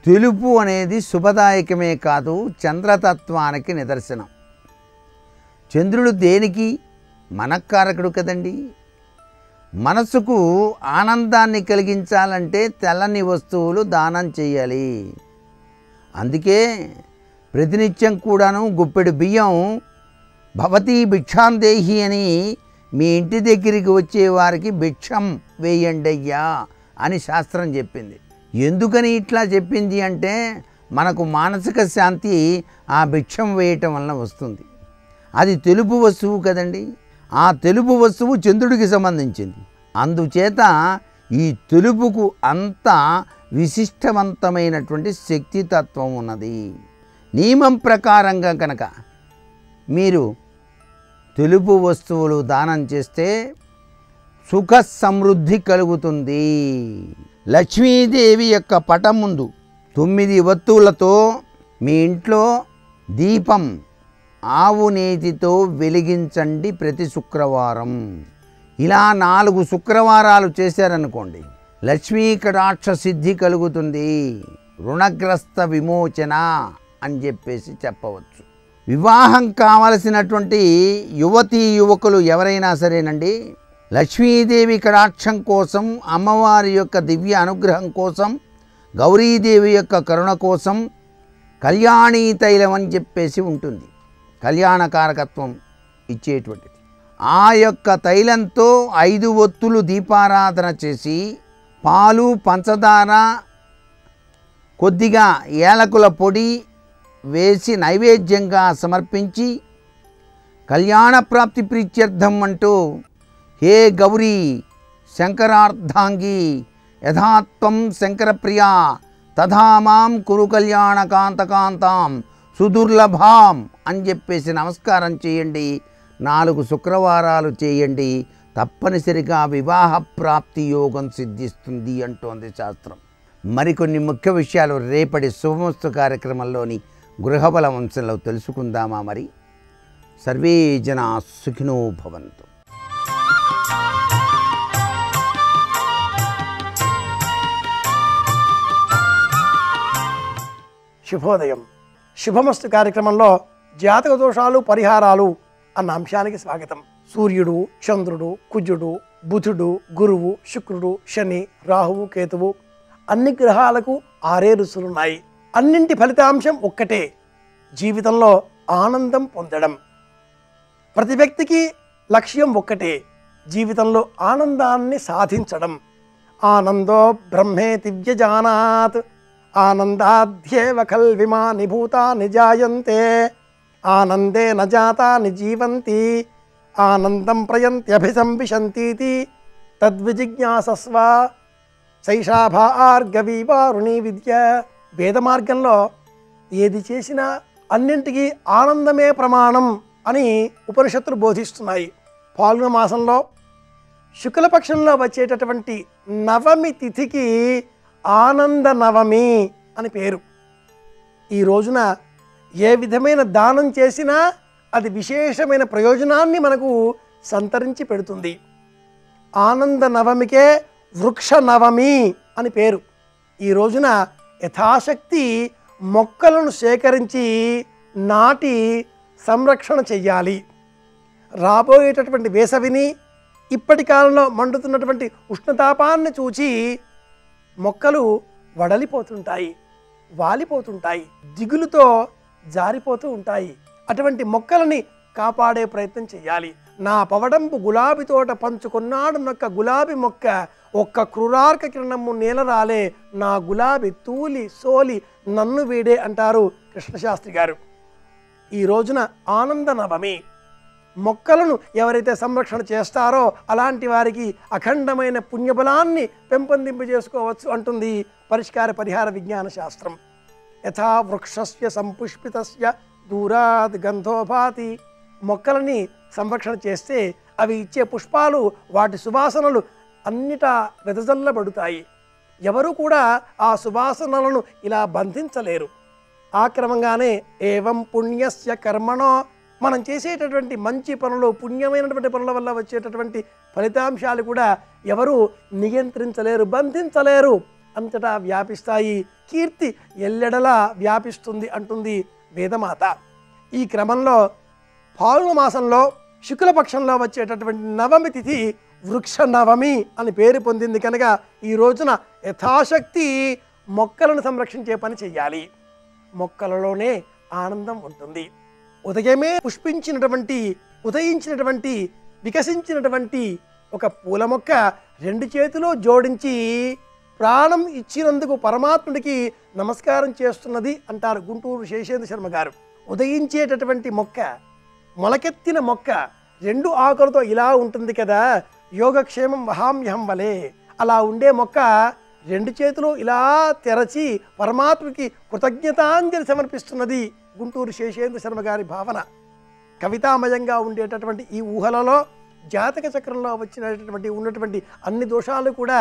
తెలుపు అనేది శుభదాయకమే కాదు చంద్రతత్వానికి నిదర్శనం. చంద్రుడు దేనికి మనఃకారకుడు కదండి. మనసుకు ఆనందాన్ని కలిగించాలంటే తెల్లని వస్తువులు దానం చేయాలి. అందుకే ప్రతినిత్యం కూడాను గుప్పెడు బియ్యం భవతి భిక్షాందేహి అని మీ ఇంటి దగ్గరికి వచ్చే వారికి భిక్షం వేయండి అయ్యా అని శాస్త్రం చెప్పింది. ఎందుకని ఇట్లా చెప్పింది అంటే మనకు మానసిక శాంతి ఆ భిక్షం వేయటం వలన వస్తుంది. అది తెలుపు వస్తువు కదండి. ఆ తెలుపు వస్తువు చంద్రుడికి సంబంధించింది. అందుచేత ఈ తెలుపుకు అంత విశిష్టవంతమైనటువంటి శక్తితత్వం ఉన్నది. నియమం ప్రకారంగా కనుక మీరు తెలుపు వస్తువులు దానం చేస్తే సుఖ సమృద్ధి కలుగుతుంది. లక్ష్మీదేవి యొక్క పటం ముందు 9 వత్తువులతో మీ ఇంట్లో దీపం ఆవు నేతితో వెలిగించండి ప్రతి శుక్రవారం. ఇలా 4 శుక్రవారాలు చేశారనుకోండి, లక్ష్మీ కటాక్ష సిద్ధి కలుగుతుంది, రుణగ్రస్త విమోచన అని చెప్పేసి చెప్పవచ్చు. వివాహం కావలసినటువంటి యువతీ యువకులు ఎవరైనా సరేనండి, లక్ష్మీదేవి కటాక్షం కోసం, అమ్మవారి యొక్క దివ్య అనుగ్రహం కోసం, గౌరీదేవి యొక్క కరుణ కోసం కళ్యాణీ తైలం అని చెప్పేసి ఉంటుంది, కళ్యాణకారకత్వం ఇచ్చేటువంటిది. ఆ యొక్క తైలంతో 5 ఒత్తులు దీపారాధన చేసి పాలు, పంచదార, కొద్దిగా ఏలకుల పొడి వేసి నైవేద్యంగా సమర్పించి కళ్యాణ ప్రాప్తి ప్రీత్యర్థం అంటూ హే గౌరీ శంకరార్ధాంగి యథాత్వం శంకరప్రియా తథా మాం కురు కళ్యాణ కాంతకాంతాం సుదుర్లభాం అని చెప్పేసి నమస్కారం చేయండి. 4 శుక్రవారాలు చేయండి, తప్పనిసరిగా వివాహ ప్రాప్తి యోగం సిద్ధిస్తుంది అంటోంది శాస్త్రం. మరికొన్ని ముఖ్య విషయాలు రేపటి శుభమస్తు కార్యక్రమంలోని గృహబల వంశంలో తెలుసుకుందామా? మరి సర్వే జనా సుఖినో భవంతు. శుభోదయం. శుభమస్తు కార్యక్రమంలో జాతక దోషాలు పరిహారాలు అన్న అంశానికి స్వాగతం. సూర్యుడు, చంద్రుడు, కుజుడు, బుధుడు, గురువు, శుక్రుడు, శని, రాహువు, కేతువు అన్ని గ్రహాలకు 6 ఋతులున్నాయి. అన్నింటి ఫలితాంశం ఒక్కటే, జీవితంలో ఆనందం పొందడం. ప్రతి వ్యక్తికి లక్ష్యం ఒక్కటే, జీవితంలో ఆనందాన్ని సాధించడం. ఆనందో బ్రహ్మేతి వ్యజానాత్ ఆనందాధ్యేవ కల్విమాని భూతాని జాయంతే ఆనందే న జాతాని జీవంతి ఆనందం ప్రయంత్యభిసంవిశంతీతి తద్విజిజ్ఞాసస్వ సైషా భార్గవీవారుణీ విద్య. వేద మార్గంలో ఏది చేసినా అన్నింటికీ ఆనందమే ప్రమాణం అని ఉపనిషత్తులు బోధిస్తున్నాయి. పాల్గొన మాసంలో శుక్లపక్షంలో వచ్చేటటువంటి నవమి తిథికి ఆనంద నవమి అని పేరు. ఈ రోజున ఏ విధమైన దానం చేసినా అది విశేషమైన ప్రయోజనాన్ని మనకు సంతరించి పెడుతుంది. ఆనంద నవమికే వృక్ష నవమి అని పేరు. ఈ రోజున యథాశక్తి మొక్కలను సేకరించి నాటి సంరక్షణ చెయ్యాలి. రాబోయేటటువంటి వేసవిని, ఇప్పటి కాలంలో మండుతున్నటువంటి ఉష్ణతాపాన్ని చూచి మొక్కలు వడలిపోతుంటాయి, వాలిపోతుంటాయి, దిగులుతో జారిపోతూ ఉంటాయి. అటువంటి మొక్కలని కాపాడే ప్రయత్నం చేయాలి. నా పవడంపు గులాబీ తోట పంచుకున్నాడు నొక్క గులాబీ మొక్క, ఒక్క క్రూరార్క కిరణము నేలరాలే, నా గులాబీ తూలి సోలి నన్ను వీడే అంటారు కృష్ణశాస్త్రి గారు. ఈ రోజున ఆనంద నవమి. మొక్కలను ఎవరైతే సంరక్షణ చేస్తారో అలాంటి వారికి అఖండమైన పుణ్యబలాన్ని పెంపొందింపజేసుకోవచ్చు అంటుంది పరిష్కార పరిహార విజ్ఞాన శాస్త్రం. యథా వృక్షస్య సంపుష్పితస్య దూరాద్ గంధోభాతి. మొక్కలని సంరక్షణ చేస్తే అవి ఇచ్చే పుష్పాలు, వాటి సువాసనలు అన్నిటా వెదజల్లబడుతాయి. ఎవరు కూడా ఆ సువాసనలను ఇలా బంధించలేరు. ఆ క్రమంగానే ఏవం పుణ్యస్య కర్మణో, మనం చేసేటటువంటి మంచి పనులు, పుణ్యమైనటువంటి పనుల వల్ల వచ్చేటటువంటి ఫలితాంశాలు కూడా ఎవరు నియంత్రించలేరు, బంధించలేరు, అంతటా వ్యాపిస్తాయి. కీర్తి ఎల్లెడలా వ్యాపిస్తుంది అంటుంది వేదమాత. ఈ క్రమంలో పాల్గొన మాసంలో శుక్లపక్షంలో వచ్చేటటువంటి నవమి తిథి వృక్ష నవమి అని పేరు పొందింది కనుక ఈ రోజున యథాశక్తి మొక్కలను సంరక్షించే పని చెయ్యాలి. మొక్కలలోనే ఆనందం ఉంటుంది. ఉదయమే ఉదయించినటువంటి వికసించినటువంటి ఒక పూల మొక్క 2 చేతులు జోడించి ప్రాణం ఇచ్చినందుకు పరమాత్ముడికి నమస్కారం చేస్తున్నది అంటారు గుంటూరు శేషేంద్ర శర్మ గారు. ఉదయించేటటువంటి మొక్క, మొలకెత్తిన మొక్క 2 ఆకులతో ఇలా ఉంటుంది కదా, యోగక్షేమం వహామ్యహం వలే. అలా ఉండే మొక్క 2 చేతులు ఇలా తెరచి పరమాత్మకి కృతజ్ఞతాంజలి సమర్పిస్తున్నది గుంటూరు శేషేంద్ర శర్మ గారి భావన. కవితామయంగా ఉండేటటువంటి ఈ ఊహలలో జాతక చక్రంలో ఉన్నటువంటి అన్ని దోషాలు కూడా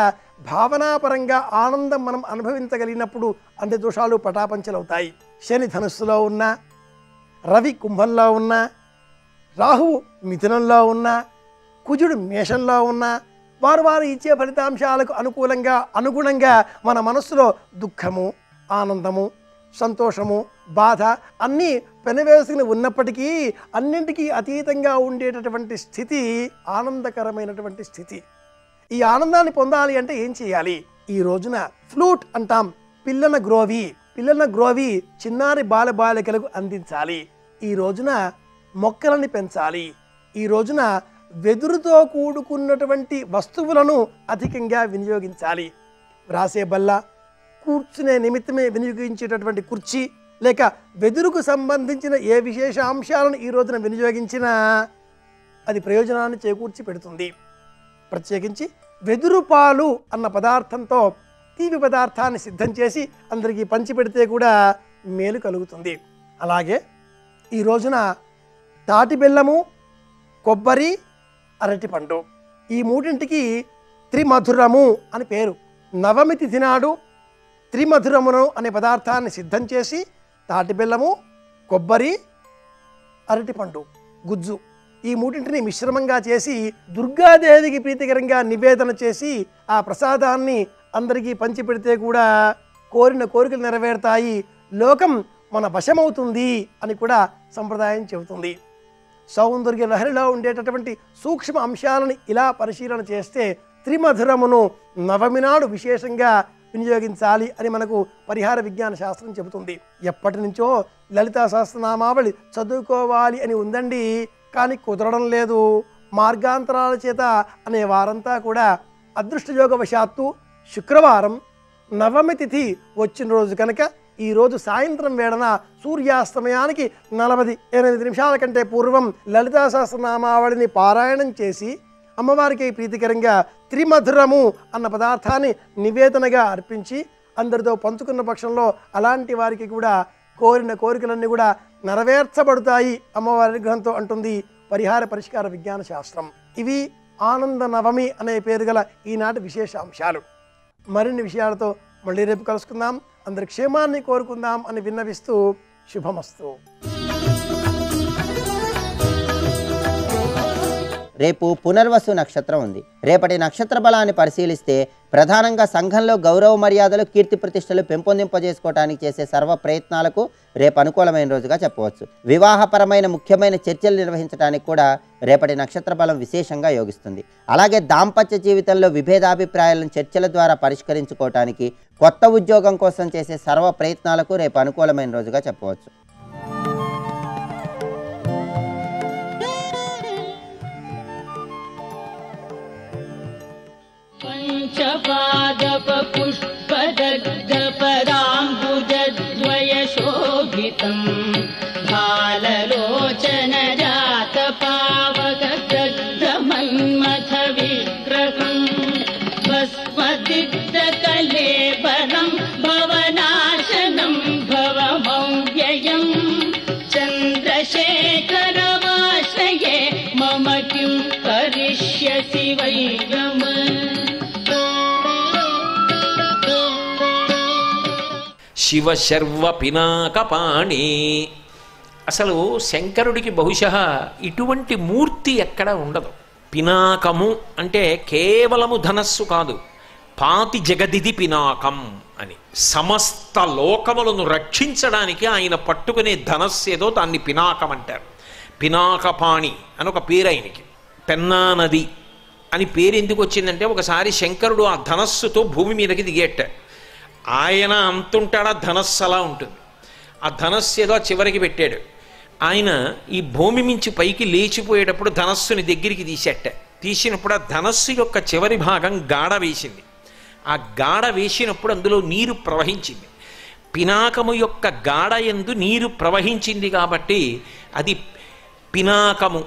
భావనాపరంగా ఆనందం మనం అనుభవించగలిగినప్పుడు అన్ని దోషాలు పటాపంచలవుతాయి. శని ధనుస్సులో ఉన్న, రవి కుంభంలో ఉన్న, రాహువు మిథునంలో ఉన్న, కుజుడు మేషంలో ఉన్న, వారు ఇచ్చే ఫలితాంశాలకు అనుగుణంగా మన మనస్సులో దుఃఖము, ఆనందము, సంతోషము, బాధ అన్నీ పెనవేసుకుని ఉన్నప్పటికీ అన్నింటికీ అతీతంగా ఉండేటటువంటి స్థితి ఆనందకరమైనటువంటి స్థితి. ఈ ఆనందాన్ని పొందాలి అంటే ఏం చేయాలి? ఈ రోజున ఫ్లూట్ అంటాం, పిల్లన గ్రోవి చిన్నారి బాలబాలికలకు అందించాలి. ఈ రోజున మొక్కలని పెంచాలి. ఈ రోజున వెదురుతో కూడుకున్నటువంటి వస్తువులను అధికంగా వినియోగించాలి. వ్రాసే బల్ల, కూర్చునే నిమిత్తమే వినియోగించేటటువంటి కుర్చీ, లేక వెదురుకు సంబంధించిన ఏ విశేష అంశాలను ఈ రోజున వినియోగించినా అది ప్రయోజనాన్ని చేకూర్చి పెడుతుంది. ప్రత్యేకించి వెదురు పాలు అన్న పదార్థంతో తీపి పదార్థాన్ని సిద్ధం చేసి అందరికీ పంచిపెడితే కూడా మేలు కలుగుతుంది. అలాగే ఈ రోజున తాటి బెల్లము, కొబ్బరి, అరటిపండు ఈ మూడింటికి త్రిమధురము అని పేరు. నవమి తిథి నాడు త్రిమధురమును అనే పదార్థాన్ని సిద్ధం చేసి తాటి బెల్లము, కొబ్బరి, అరటిపండు, గుజ్జు ఈ మూడింటిని మిశ్రమంగా చేసి దుర్గాదేవికి ప్రీతికరంగా నివేదన చేసి ఆ ప్రసాదాన్ని అందరికీ పంచిపెడితే కూడా కోరిన కోరికలు నెరవేరుతాయి, లోకం మన వశమవుతుంది అని కూడా సంప్రదాయం చెబుతుంది. సౌందర్య లహరిలో ఉండేటటువంటి సూక్ష్మ అంశాలను ఇలా పరిశీలన చేస్తే త్రిమధురమును నవమి నాడు విశేషంగా వినియోగించాలి అని మనకు పరిహార విజ్ఞాన శాస్త్రం చెబుతుంది. ఎప్పటి నుంచో లలితా సహస్రనామావళి చదువుకోవాలి అని ఉందండి, కానీ కుదరడం లేదు. మార్గాంతరాల చేత అనే వారంతా కూడా అదృష్టయోగవశాత్తు శుక్రవారం నవమి తిథి వచ్చిన రోజు కనుక ఈరోజు సాయంత్రం వేళన సూర్యాస్తమయానికి 48 నిమిషాల కంటే పూర్వం లలితా సహస్రనామావళిని పారాయణం చేసి అమ్మవారికి ప్రీతికరంగా త్రిమధురము అన్న పదార్థాన్ని నివేదనగా అర్పించి అందరితో పంచుకున్న పక్షంలో అలాంటి వారికి కూడా కోరిన కోరికలన్నీ కూడా నెరవేర్చబడతాయి అమ్మవారి అనుగ్రహంతో అంటుంది పరిహార పరిష్కార విజ్ఞాన శాస్త్రం. ఇవి ఆనంద నవమి అనే పేరు గల ఈనాటి విశేష అంశాలు. మరిన్ని విషయాలతో మళ్ళీ రేపు కలుసుకుందాం. అందరి క్షేమాన్ని కోరుకుందాం అని విన్నవిస్తూ శుభమస్తు. రేపు పునర్వసు నక్షత్రం ఉంది. రేపటి నక్షత్ర బలాన్ని పరిశీలిస్తే ప్రధానంగా సంఘంలో గౌరవ మర్యాదలు, కీర్తి ప్రతిష్టలు పెంపొందింపజేసుకోవడానికి చేసే సర్వ ప్రయత్నాలకు రేపు అనుకూలమైన రోజుగా చెప్పవచ్చు. వివాహపరమైన ముఖ్యమైన చర్చలు నిర్వహించడానికి కూడా రేపటి నక్షత్ర బలం విశేషంగా యోగిస్తుంది. అలాగే దాంపత్య జీవితంలో విభేదాభిప్రాయాలను చర్చల ద్వారా పరిష్కరించుకోవటానికి, కొత్త ఉద్యోగం కోసం చేసే సర్వ ప్రయత్నాలకు రేపు అనుకూలమైన రోజుగా చెప్పవచ్చు. పంచపాదపుష్పదగ్ధపదాంబుజద్వయశోభితం బాలలోచనజాతపావకదగ్ధమన్మథ విగ్రహం భస్మదిగ్ధకలేబరం భవనాశనం భవమవ్యయం చంద్రశేఖరవాశ్రయే మమ కిం కరిష్యసి వై గమ. శివశర్వ పినాకపాణి. అసలు శంకరుడికి బహుశः ఇటువంటి మూర్తి ఎక్కడ ఉండదు. పినాకము అంటే కేవలము ధనస్సు కాదు, పాతి జగదిది పినాకం అని. సమస్త లోకములను రక్షించడానికి ఆయన పట్టుకునే ధనస్సు ఏదో దాన్ని పినాకం అంటారు. పినాకపాణి అని ఒక పేరు ఆయనకి. పెన్నా నది అని పేరు ఎందుకు వచ్చిందంటే ఒకసారి శంకరుడు ఆ ధనస్సుతో భూమి మీదకి దిగేట. ఆయన అంతుంటాడా ధనస్సు అలా ఉంటుంది. ఆ ధనస్సు ఏదో చివరికి పెట్టాడు. ఆయన ఈ భూమి మించి పైకి లేచిపోయేటప్పుడు ధనస్సుని దగ్గరికి తీసేట. తీసినప్పుడు ఆ ధనస్సు యొక్క చివరి భాగం గాఢ వేసింది. ఆ గాఢ వేసినప్పుడు అందులో నీరు ప్రవహించింది. పినాకము యొక్క గాఢ యందు నీరు ప్రవహించింది కాబట్టి అది పినాకము.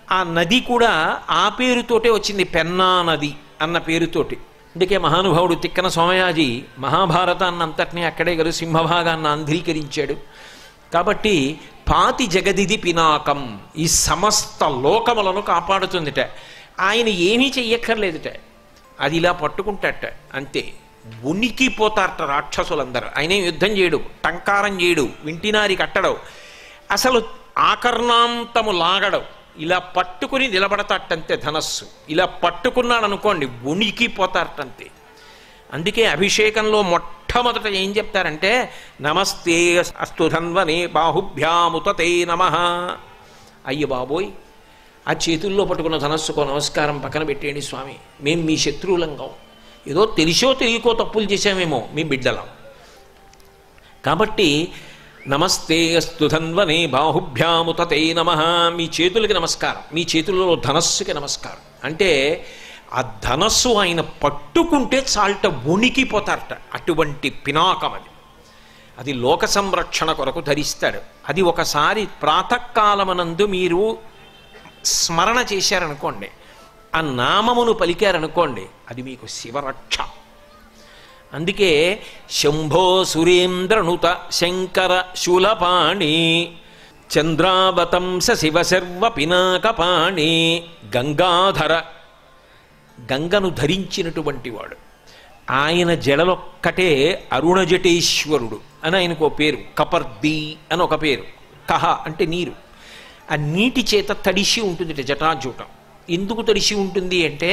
ఆ నది కూడా ఆ పేరుతోటే వచ్చింది, పెన్నా నది అన్న పేరుతోటి. అందుకే మహానుభావుడు తిక్కన సోమయాజి మహాభారతాన్ని అంతటినీ అక్కడే గారు సింహభాగాన్ని ఆంధ్రీకరించాడు. కాబట్టి పాతి జగదిది పినాకం, ఈ సమస్త లోకములను కాపాడుతుందిట. ఆయన ఏమీ చెయ్యక్కర్లేదుట, అది ఇలా పట్టుకుంటాట అంతే. ఉనికిపోతారట రాక్షసులందరూ. ఆయనే యుద్ధం చేయడు, టంకారం చేయడు, వింటినారి కట్టడం, అసలు ఆకర్ణాంతము లాగడం, ఇలా పట్టుకుని నిలబడతాటంతే. ధనస్సు ఇలా పట్టుకున్నాడు అనుకోండి ఉనికిపోతారటంతే. అందుకే అభిషేకంలో మొట్టమొదట ఏం చెప్తారంటే నమస్తే అస్తు ధన్వనే బాహుభ్యాముతతే నమః. అయ్య బాబోయ్, ఆ చేతుల్లో పట్టుకున్న ధనస్సుకో నమస్కారం, పక్కన పెట్టేయండి స్వామి, మేము మీ శత్రువులంగా, ఏదో తెలిసో తెలియకో తప్పులు చేసామేమో, మీ బిడ్డలం. కాబట్టి నమస్తే అస్తు ధన్వనే బాహుభ్యాముతతే నమః, మీ చేతులకి నమస్కారం, మీ చేతుల్లో ధనస్సుకి నమస్కారం. అంటే ఆ ధనస్సు ఆయన పట్టుకుంటే చాల్ట వణికిపోతారట. అటువంటి పినాకం అది. అది లోక సంరక్షణ కొరకు ధరిస్తాడు. అది ఒకసారి ప్రాతకాలమనందు మీరు స్మరణ చేశారనుకోండి, ఆ నామమును పలికారనుకోండి, అది మీకు శివరక్ష. అందుకే శంభో సురేంద్రనుత శంకర శూలపాణి చంద్రావతంస శివ సర్వ పినాకపాణి గంగాధర, గంగను ధరించినటువంటి వాడు. ఆయన జడలొక్కటే అరుణజటేశ్వరుడు అని ఆయనకు పేరు. కపర్ది అని ఒక పేరు. కహ అంటే నీరు. ఆ నీటి చేత తడిసి ఉంటుంది జటాజూటం. ఎందుకు తడిసి ఉంటుంది అంటే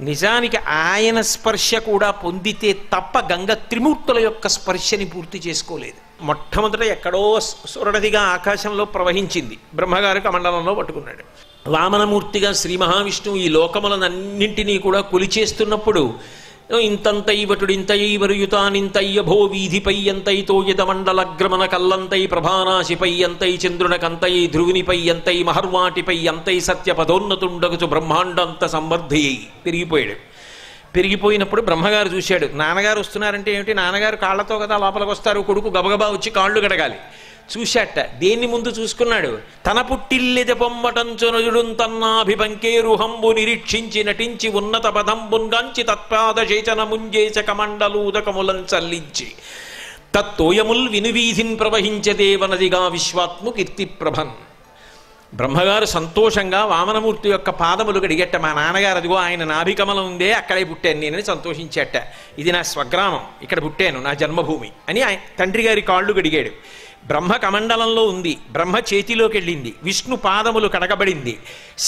నిజానికి ఆయన స్పర్శ కూడా పొందితే తప్ప గంగ త్రిమూర్తుల యొక్క స్పర్శని పూర్తి చేసుకోలేదు. మొట్టమొదట ఎక్కడో సురడదిగా ఆకాశంలో ప్రవహించింది, బ్రహ్మగారు కమండలంలో పట్టుకున్నాడు. వామనమూర్తిగా శ్రీ మహావిష్ణువు ఈ లోకములనన్నింటినీ కూడా కొలిచేస్తున్నప్పుడు ఇంతంతైవటుడింతైవరుయుతానింతయ్యభో వీధిపై ఎంతైతో యదమండలగ్రమణ కల్లంతై ప్రభానాశిపై ఎంతై చంద్రునకంతై ధ్రువునిపై ఎంతై మహర్వాటిపై ఎంతై సత్యపదోన్నతుండగుచు బ్రహ్మాండంత సంవర్ధి పెరిగిపోయాడు. పెరిగిపోయినప్పుడు బ్రహ్మగారు చూశాడు. నాన్నగారు వస్తున్నారంటే ఏమిటి, నాన్నగారు కాళ్లతో కదా లోపలికి వస్తారు, కొడుకు గబగబా వచ్చి కాళ్ళు కడగాలి. చూశాట. దేన్ని ముందు చూసుకున్నాడు, తన పుట్టిల్లెద పొమ్మటంచునుడు తన్నాభిపంకేరుహంబు నిరీక్షించి నటించి ఉన్నత పదంబున్గాంచి తత్పాద చేచన ముంజేచ కమండలూదకములం చల్లించి తత్తోయముల్ వినువీధిన్ ప్రవహించదేవనదిగా విశ్వాత్ము కీర్తిప్రభన్. బ్రహ్మగారు సంతోషంగా వామనమూర్తి యొక్క పాదములు కడిగట్ట. మా నాన్నగారు అదిగో ఆయన నాభికమలం ఉందే అక్కడే పుట్టాను నేనని సంతోషించట. ఇది నా స్వగ్రామం, ఇక్కడ పుట్టాను, నా జన్మభూమి అని తండ్రి గారి కాళ్ళు కడిగాడు. బ్రహ్మ కమండలంలో ఉంది, బ్రహ్మ చేతిలోకి వెళ్ళింది, విష్ణు పాదములు కడగబడింది.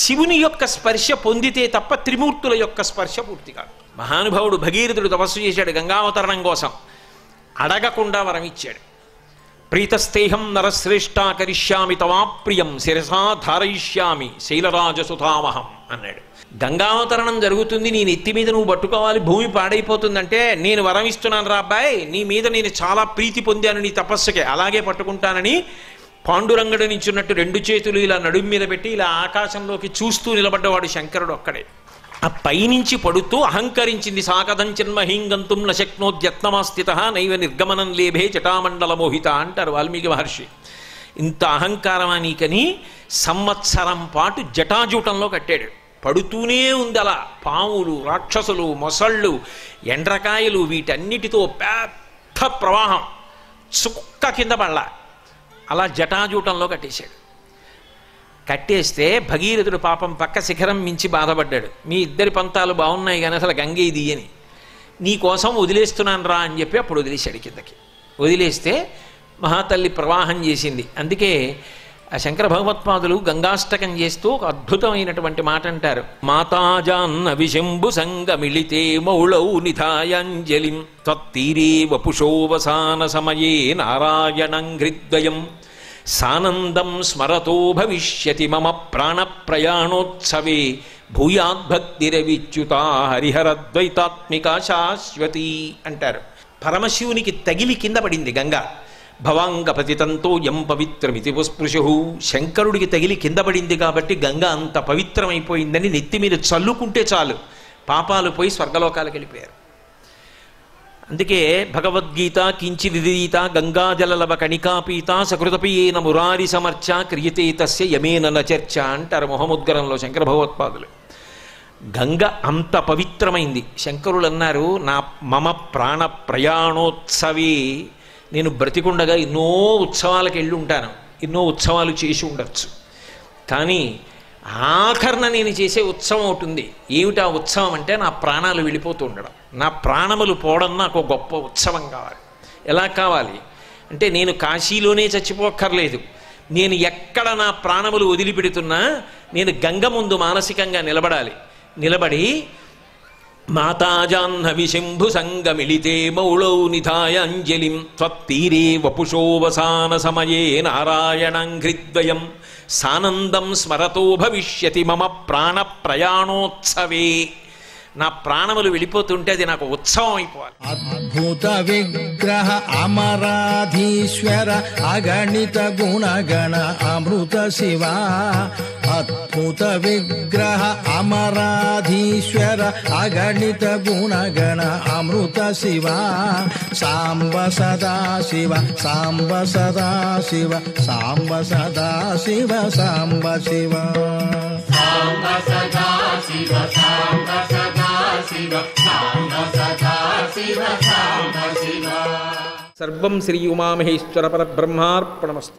శివుని యొక్క స్పర్శ పొందితే తప్ప త్రిమూర్తుల యొక్క స్పర్శ పూర్తి కాదు. మహానుభావుడు భగీరథుడు తపస్సు చేశాడు గంగావతరణం కోసం, అడగకుండా వరం ఇచ్చాడు. ప్రీతస్థేహం నరశ్రేష్టా కరిష్యామి తవాప్రియం శిరసా ధారయిష్యామి శైలరాజసుతామహం అన్నాడు. గంగావతరణం జరుగుతుంది, నీ నెత్తి మీద నువ్వు పట్టుకోవాలి, భూమి పాడైపోతుందంటే నేను వరం ఇస్తున్నాను రా అబ్బాయి, నీ మీద నేను చాలా ప్రీతి పొందాను నీ తపస్సుకే, అలాగే పట్టుకుంటానని పాండురంగడు నించున్నట్టు రెండు చేతులు ఇలా నడుము మీద పెట్టి ఇలా ఆకాశంలోకి చూస్తూ నిలబడ్డవాడు శంకరుడు ఒక్కడే. ఆ పైనుంచి పడుతూ అహంకరించింది. సాకదం చిన్మహీంగంతుం నశక్నోద్యత్నమాస్థిత నైవ నిర్గమనం లేభే జటామండల మోహిత అంటారు వాల్మీకి మహర్షి. ఇంత అహంకారమా నీకని సంవత్సరం పాటు జటాజూటంలో కట్టాడు. పడుతూనే ఉంది అలా. పాములు, రాక్షసులు, మొసళ్ళు, ఎండ్రకాయలు వీటన్నిటితో పెద్ద ప్రవాహం, చుక్క కింద పడలా. అలా జటాజూటంలో కట్టేశాడు. కట్టేస్తే భగీరథుడు పాపం పక్క శిఖరం మించి బాధపడ్డాడు. మీ ఇద్దరి పంతాలు బాగున్నాయి కానీ అసలు గంగే ఇది అని, నీ కోసం వదిలేస్తున్నాను రా అని చెప్పి అప్పుడు వదిలేశాడు కిందకి. వదిలేస్తే మహాతల్లి ప్రవాహం చేసింది. అందుకే ఆ శంకర భగవత్పాదులు గంగాష్టకం చేస్తూ ఒక అద్భుతమైనటువంటి మాట అంటారు. మాతాజాన్న విశంభు సంగమిళితే మౌళౌ నిధాయాంజలిం త్వత్తీరే వపుషోవసాన సమయే నారాయణం హృద్వయం సానందం స్మరతో భవిష్యతి మమ ప్రాణప్రయాణోత్సవే భూయాద్భక్తిరవిచ్యుతా హరిహరద్వైతాత్మిక శాశ్వతి అంటారు. పరమశివునికి తగిలి కింద పడింది గంగా. భవాంగపతితంతో యం పవిత్రమితి పుస్పృశు, శంకరుడికి తగిలి కింద పడింది కాబట్టి గంగా అంత పవిత్రమైపోయిందని నెత్తి మీద చల్లుకుంటే చాలు పాపాలు పోయి స్వర్గలోకాలకు వెళ్ళిపోయారు. అందుకే భగవద్గీత కించిదిదీత గంగాజలలవ కణికాపీత సకృతపీయేన మురారి సమర్చ క్రియతే తస్య యమేన నచర్చ అంటారు మొహముద్గరంలో శంకర భగవత్పాదులు. గంగ అంత పవిత్రమైంది. శంకరులు అన్నారు, నా మమ ప్రాణ ప్రయాణోత్సవే, నేను బ్రతికుండగా ఎన్నో ఉత్సవాలకు వెళ్ళి ఉంటాను, ఎన్నో ఉత్సవాలు చేసి ఉండొచ్చు, కానీ ఆఖరణ నేను చేసే ఉత్సవం ఒకటి ఉంది. ఏమిటా ఉత్సవం అంటే నా ప్రాణాలు వెళ్ళిపోతూ ఉండడం. నా ప్రాణములు పోవడం నాకు గొప్ప ఉత్సవం కావాలి. ఎలా కావాలి అంటే నేను కాశీలోనే చచ్చిపోక్కర్లేదు, నేను ఎక్కడ నా ప్రాణములు వదిలిపెడుతున్నా నేను గంగ ముందు మానసికంగా నిలబడాలి. నిలబడి మాతాజాహ్నవి శంభు సంగమిళితే మౌళౌ నిధాయ అంజలిం త్వత్తీరే వపుషోవసాన సమయే నారాయణం హృద్వయం సానందం స్మరతో భవిష్యతి మమ ప్రాణ ప్రయాణోత్సవే. నా ప్రాణములు వెళ్ళిపోతుంటే అది నాకు ఉత్సవం అయిపోవాలి. అద్భుత విగ్రహ అమరాధీశ్వర అగణిత గుణగణ అమృత శివ. అద్భుత విగ్రహ అమరాధీశ్వర అగణిత గుణగణ అమృత శివ. సాంబ సదా శివ సాంబ సదా శివ సాంబ సదా శివ సాంబ శివ సాంబ సదా శివ సాంబ సదా శివ సాంబ సదా శివ సాంబ శివ. సర్వం శ్రీ ఉమామహేశ్వర పరబ్రహ్మార్పణమస్తు.